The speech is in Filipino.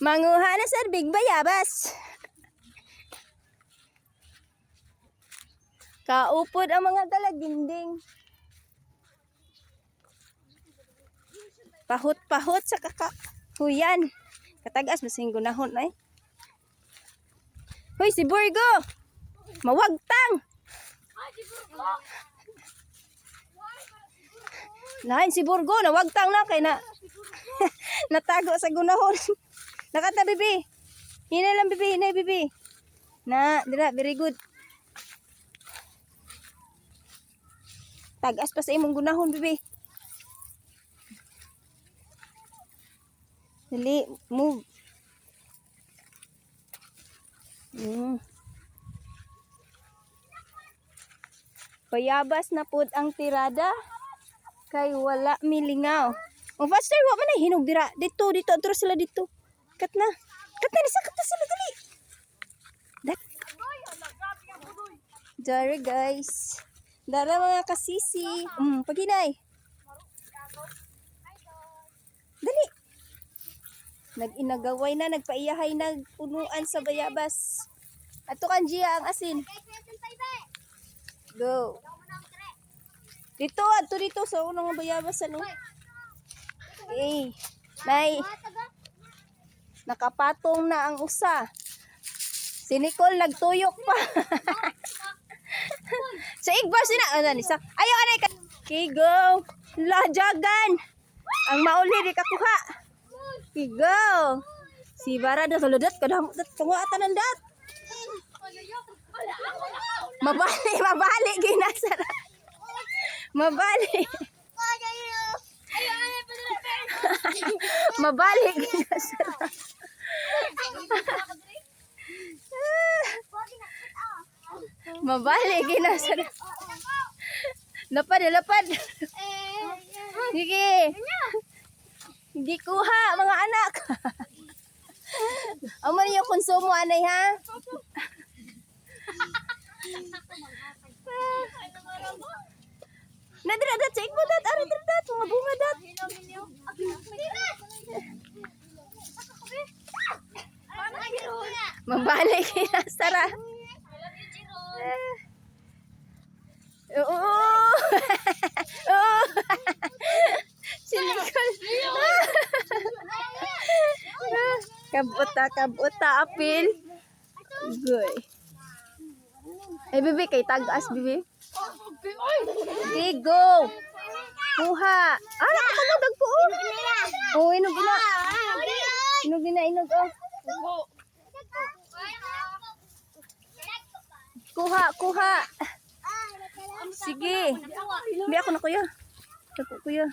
Manguha na sa big bayabas. Kaupod ang mga dalaginding. Pahot-pahot sa kakahuyan. Katagas masing gunahon ay. Hoy si Burgo. Mawagtang. Lain si Burgo, nawagtang na kay na natago sa gunahon. Nakata bibi. Hina lang bibi, hina bibi. Na, dira, very good. Tagas pa sa imong gunahon bibi. Dali, move. Bayabas na pud ang tirada kay wala milingaw. O faster wa man ay hinog dira. Dito atro sila dito. Kat na ni sakat na sila dali. Dari guys. Dara mga kasisi. Paginay. Dali. Nag-inagaway na, nagpaiyahay na punuan sa bayabas. Ato kan Gia ang asin. Go. Dito sa unang bayabas ano. Okay. Nay. Nakapatong na ang usa. Si Nicole nagtuyok pa. Sa igbar sina ayaw anay ka. Okay, go. Lajagan. Ang mauli di kakuha. Okay, go. Si Barada tuludot kadamot dat panguatan ng dat. Mabali ginasara. Mabali. Mabali ginasara. Mabali ginasara. Lapad. Sige. Hindi kuha mga anak. Amo niyo konsumo anay ha. Nadira dat sa igbo dat ari dat mga bunga dat. Mabali kinasara. Sinikol. Kabuta apil. Goy. Bibi kay tagas bibi. Okay, go. Kuha. Nakatagdag po. Inog ina. Inog oh. Kuha. Sige. Hindi ako na kuya. Kuya.